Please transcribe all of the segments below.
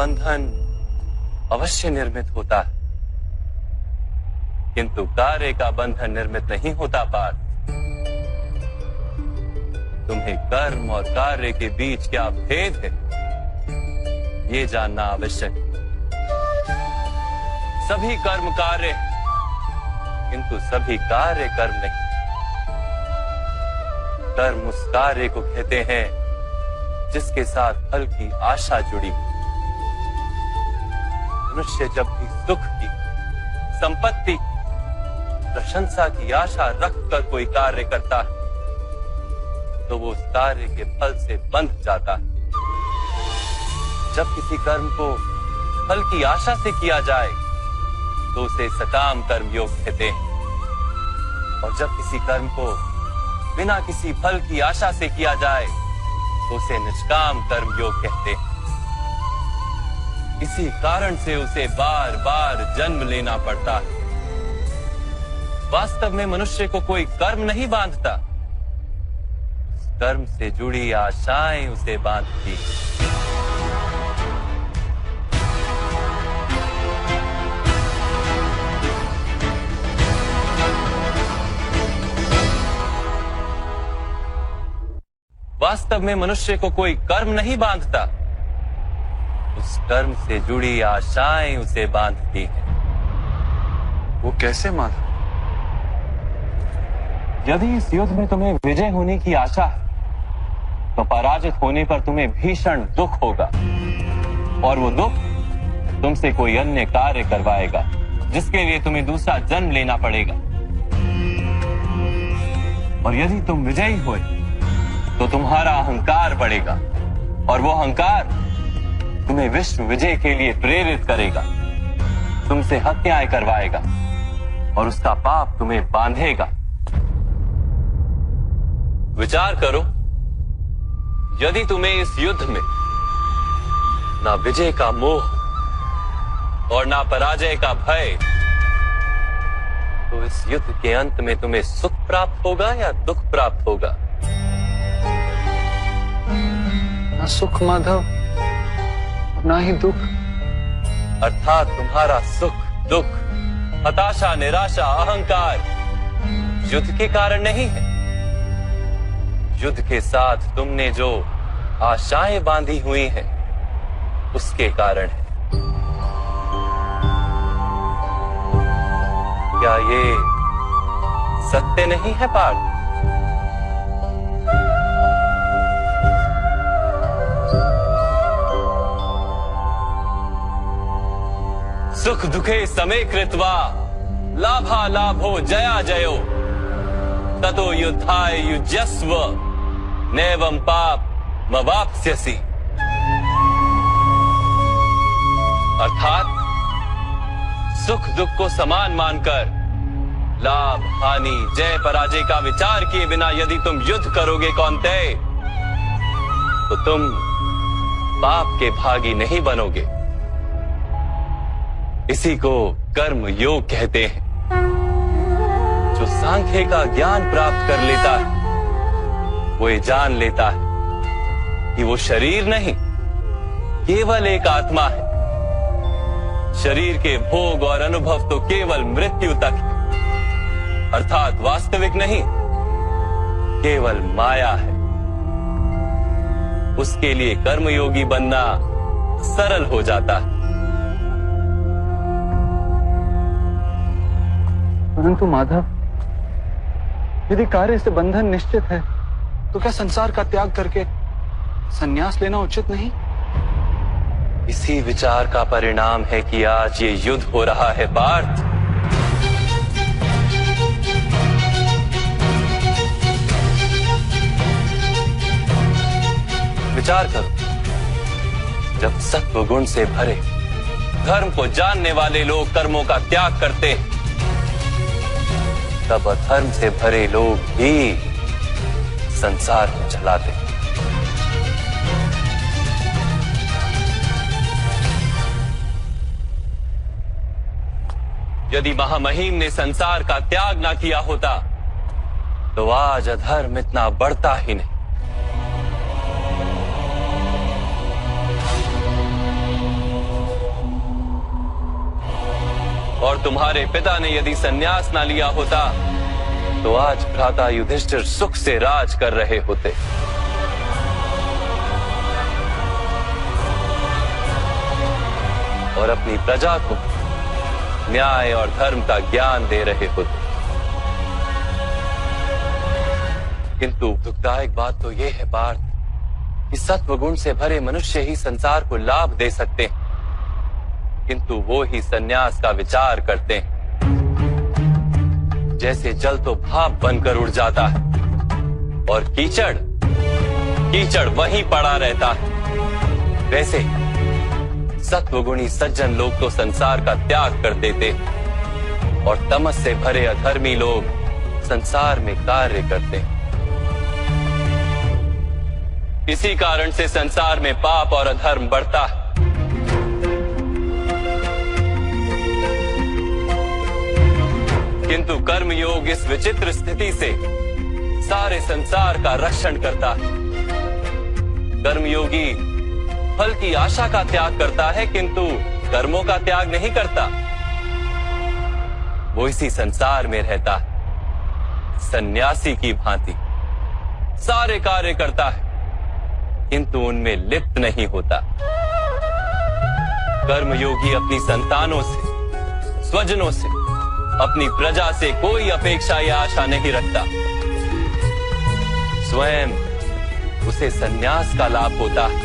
बंधन अवश्य निर्मित होता है, किंतु कार्य का बंधन निर्मित नहीं होता पार्थ। तुम्हें कर्म और कार्य के बीच क्या भेद है, ये जानना आवश्यक है। सभी कर्म कार्य, किंतु सभी कार्य कर्म नहीं। कर्म उस कार्य को कहते हैं जिसके साथ फल की आशा जुड़ी। मनुष्य जब भी सुख की, संपत्ति, प्रशंसा की आशा रखकर कोई कार्य करता है तो वो उस कार्य के फल से बंध जाता है। जब किसी कर्म को फल की आशा से किया जाए तो उसे सकाम कर्म योग कहते हैं, और जब किसी कर्म को बिना किसी फल की आशा से किया जाए तो उसे निष्काम कर्म योग कहते हैं। इसी कारण से उसे बार बार जन्म लेना पड़ता है। वास्तव में मनुष्य को कोई कर्म नहीं बांधता, कर्म से जुड़ी आशाएं उसे बांधती। वास्तव में मनुष्य को कोई कर्म नहीं बांधता, उस कर्म से जुड़ी आशाएं उसे बांधती हैं। वो कैसे माधव? यदि इस युद्ध में तुम्हें विजय होने की आशा है तो पराजित होने पर तुम्हें भीषण दुख होगा, और वो दुख तुमसे कोई अन्य कार्य करवाएगा जिसके लिए तुम्हें दूसरा जन्म लेना पड़ेगा। और यदि तुम विजयी हुए तो तुम्हारा अहंकार बढ़ेगा, और वो अहंकार तुम्हें विश्व विजय के लिए प्रेरित करेगा, तुमसे हत्याएं करवाएगा और उसका पाप तुम्हें बांधेगा। विचार करो, यदि तुम्हें इस युद्ध में ना विजय का मोह और ना पराजय का भय, तो इस युद्ध के अंत में तुम्हें सुख प्राप्त होगा या दुख प्राप्त होगा? ना सुख माधव, ना ही दुख। अर्थात तुम्हारा सुख, दुख, हताशा, निराशा, अहंकार युद्ध के कारण नहीं है। युद्ध के साथ तुमने जो आशाएं बांधी हुई हैं, उसके कारण है। क्या ये सत्य नहीं है पार्थ? सुख दुखे समे कृत्वा लाभा लाभो जया जयो ततो युद्धाय युज्यस्व नैवं पाप मवाप्स्यसि। अर्थात सुख दुख को समान मानकर लाभ हानि जय पराजय का विचार किए बिना यदि तुम युद्ध करोगे कौन्तेय, तो तुम पाप के भागी नहीं बनोगे। इसी को कर्म योग कहते हैं। जो सांख्य का ज्ञान प्राप्त कर लेता है वो ये जान लेता है कि वो शरीर नहीं, केवल एक आत्मा है। शरीर के भोग और अनुभव तो केवल मृत्यु तक है, अर्थात वास्तविक नहीं, केवल माया है। उसके लिए कर्मयोगी बनना सरल हो जाता है। परंतु माधव, यदि कार्य से बंधन निश्चित है तो क्या संसार का त्याग करके संन्यास लेना उचित नहीं? इसी विचार का परिणाम है कि आज ये युद्ध हो रहा है पार्थ। विचार करो, जब सत्व गुण से भरे धर्म को जानने वाले लोग कर्मों का त्याग करते हैं, तब अधर्म से भरे लोग भी संसार को चलाते हैं। यदि महामहिम ने संसार का त्याग ना किया होता तो आज अधर्म इतना बढ़ता ही नहीं। और तुम्हारे पिता ने यदि संन्यास ना लिया होता तो आज भ्राता युधिष्ठिर सुख से राज कर रहे होते। और अपनी प्रजा को न्याय और धर्म का ज्ञान दे रहे होते। किंतु दुखदायक बात तो यह है पार्थ कि सत्व गुण से भरे मनुष्य ही संसार को लाभ दे सकते हैं, किंतु वो ही संन्यास का विचार करते हैं। जैसे जल तो भाप बनकर उड़ जाता है और कीचड़ कीचड़ वहीं पड़ा रहता है, वैसे सत्वगुणी सज्जन लोग तो संसार का त्याग कर देते और तमस से भरे अधर्मी लोग संसार में कार्य करते हैं। इसी कारण से संसार में पाप और अधर्म बढ़ता है। किंतु कर्मयोग इस विचित्र स्थिति से सारे संसार का रक्षण करता है। कर्मयोगी फल की आशा का त्याग करता है, किंतु कर्मों का त्याग नहीं करता। वो इसी संसार में रहता है सन्यासी की भांति, सारे कार्य करता है किंतु उनमें लिप्त नहीं होता। कर्मयोगी अपनी संतानों से, स्वजनों से, अपनी प्रजा से कोई अपेक्षा या आशा नहीं रखता। स्वयं उसे संन्यास का लाभ होता है,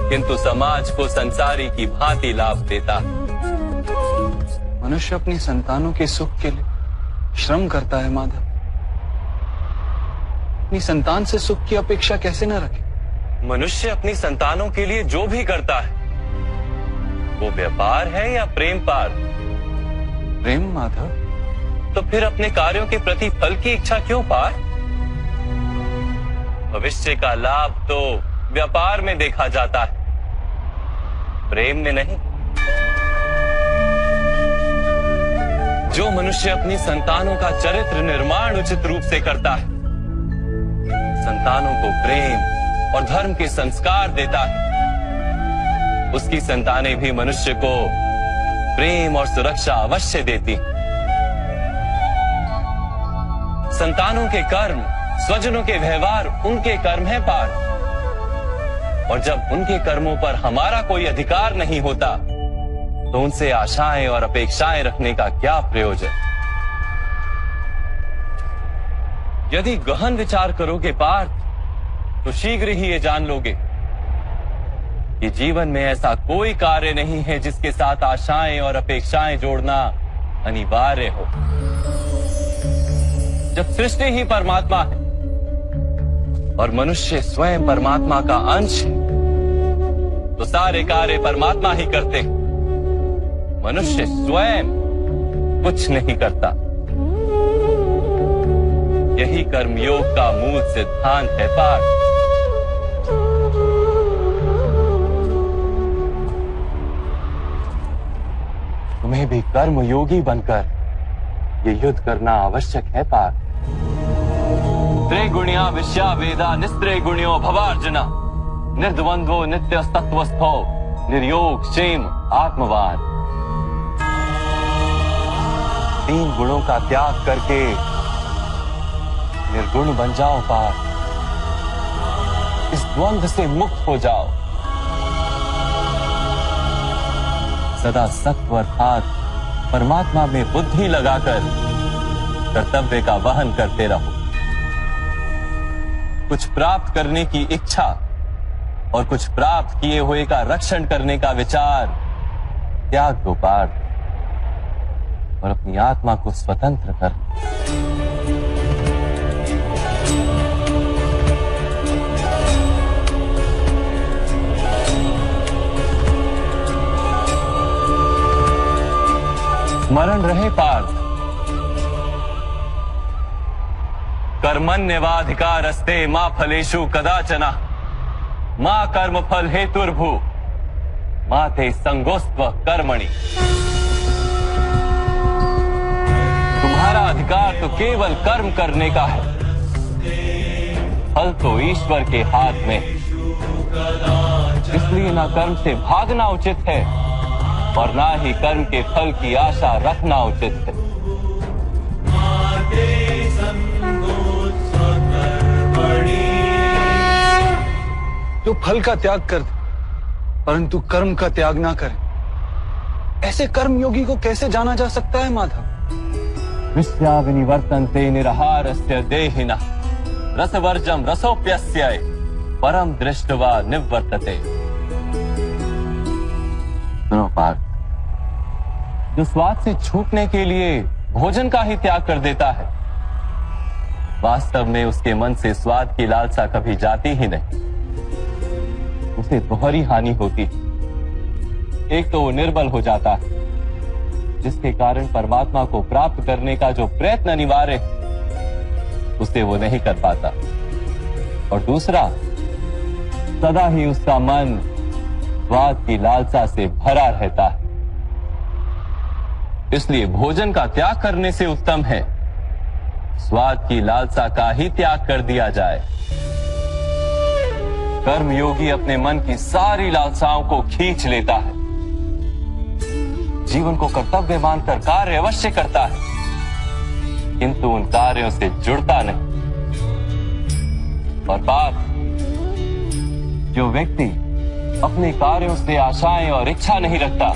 किंतु समाज को संसारी की भांति लाभ देता। मनुष्य अपनी संतानों के सुख के लिए श्रम करता है माधव। अपनी संतान से सुख की अपेक्षा कैसे न रखे? मनुष्य अपनी संतानों के लिए जो भी करता है वो व्यापार है या प्रेम पार? प्रेम माधव। तो फिर अपने कार्यों के प्रति फल की इच्छा क्यों पार? भविष्य का लाभ तो व्यापार में देखा जाता है, प्रेम में नहीं। जो मनुष्य अपनी संतानों का चरित्र निर्माण उचित रूप से करता है, संतानों को प्रेम और धर्म के संस्कार देता है, उसकी संतानें भी मनुष्य को प्रेम और सुरक्षा अवश्य देती। संतानों के कर्म, स्वजनों के व्यवहार उनके कर्म है पार, और जब उनके कर्मों पर हमारा कोई अधिकार नहीं होता तो उनसे आशाएं और अपेक्षाएं रखने का क्या प्रयोजन? यदि गहन विचार करोगे पार्थ तो शीघ्र ही ये जान लोगे कि जीवन में ऐसा कोई कार्य नहीं है जिसके साथ आशाएं और अपेक्षाएं जोड़ना अनिवार्य हो। जब सृष्टि ही परमात्मा है और मनुष्य स्वयं परमात्मा का अंश है, तो सारे कार्य परमात्मा ही करते हैं। मनुष्य स्वयं कुछ नहीं करता। यही कर्मयोग का मूल सिद्धांत है पार्थ। तुम्हें भी कर्मयोगी बनकर ये युद्ध करना आवश्यक है पार्थ। त्रिगुणिया विश्या वेदा निस्त्रिगुण्यो भवार्जुना निर्द्वंद्वो नित्य तत्वस्थो निर्योग क्षेम आत्मवान। 3 गुणों का त्याग करके निर्गुण बन जाओ पार्थ। इस द्वंद्व से मुक्त हो जाओ। सदा सत्व अर्थात परमात्मा में बुद्धि लगाकर कर्तव्य का वहन करते रहो। कुछ प्राप्त करने की इच्छा और कुछ प्राप्त किए हुए का रक्षण करने का विचार त्याग दो पार्थ, और अपनी आत्मा को स्वतंत्र कर। स्मरण रहे पार्थ, कर्मण्यवाधिकारस्ते मा फलेषु कदाचन मा कर्म फल हेतुर्भु मा ते संगोस्त्व कर्मणि। तुम्हारा अधिकार तो केवल कर्म करने का है, फल तो ईश्वर के हाथ में। इसलिए ना कर्म से भागना उचित है और ना ही कर्म के फल की आशा रखना उचित है। जो फल का त्याग कर दे परंतु कर्म का त्याग ना करे, ऐसे कर्म योगी को कैसे जाना जा सकता है माधव? विश्याविनिवर्तन्ते निरहारस्य देहिनः रसवर्जम रसोप्यस्य परम दृष्ट्वा निवर्तते। सुनो पार्थ, जो स्वाद से छूटने के लिए भोजन का ही त्याग कर देता है, वास्तव में उसके मन से स्वाद की लालसा कभी जाती ही नहीं। उसे दोहरी हानि होती है। एक तो वो निर्बल हो जाता है, जिसके कारण परमात्मा को प्राप्त करने का जो प्रयत्न अनिवार्य है उसे वो नहीं कर पाता, और दूसरा सदा ही उसका मन स्वाद की लालसा से भरा रहता है। इसलिए भोजन का त्याग करने से उत्तम है स्वाद की लालसा का ही त्याग कर दिया जाए। कर्म योगी अपने मन की सारी लालसाओं को खींच लेता है, जीवन को कर्तव्य मानकर कार्य अवश्य करता है, किंतु उन कार्यों से जुड़ता नहीं। और बात, जो व्यक्ति अपने कार्यों से आशाएं और इच्छा नहीं रखता,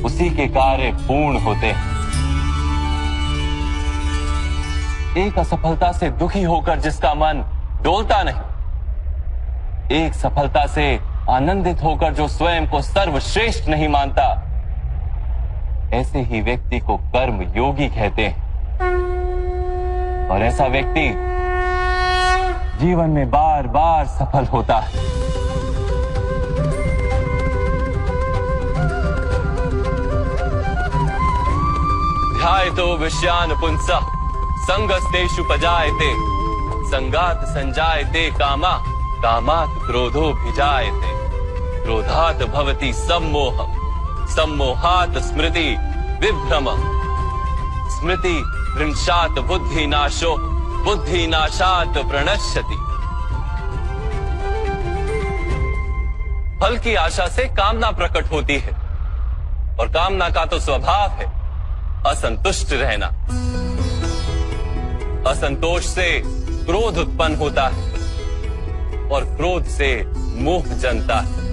उसी के कार्य पूर्ण होते हैं। एक असफलता से दुखी होकर जिसका मन डोलता नहीं, एक सफलता से आनंदित होकर जो स्वयं को सर्वश्रेष्ठ नहीं मानता, ऐसे ही व्यक्ति को कर्म योगी कहते हैं। और ऐसा व्यक्ति जीवन में बार बार सफल होता है। ध्यायतो विषयान पुंसः संगस्तेषु पजायते संगात संजायते कामा कामात् क्रोधोऽभिजायते क्रोधात् भवति सम्मोहः सम्मोहात् स्मृति विभ्रमः स्मृति भ्रंशात् बुद्धिनाशो बुद्धिनाशात् प्रणश्यति। फल की आशा से कामना प्रकट होती है, और कामना का तो स्वभाव है असंतुष्ट रहना। असंतोष से क्रोध उत्पन्न होता है, और क्रोध से मोह जन्मता है।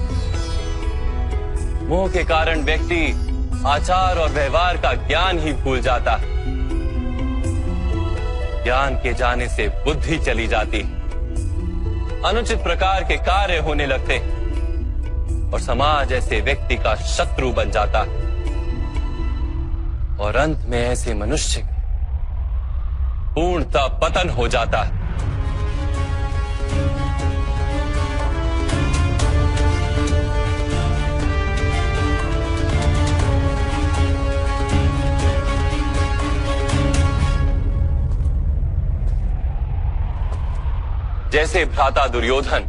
मोह के कारण व्यक्ति आचार और व्यवहार का ज्ञान ही भूल जाता है। ज्ञान के जाने से बुद्धि चली जाती है, अनुचित प्रकार के कार्य होने लगते हैं, और समाज ऐसे व्यक्ति का शत्रु बन जाता है, और अंत में ऐसे मनुष्य पूर्णतः पतन हो जाता है। जैसे भ्राता दुर्योधन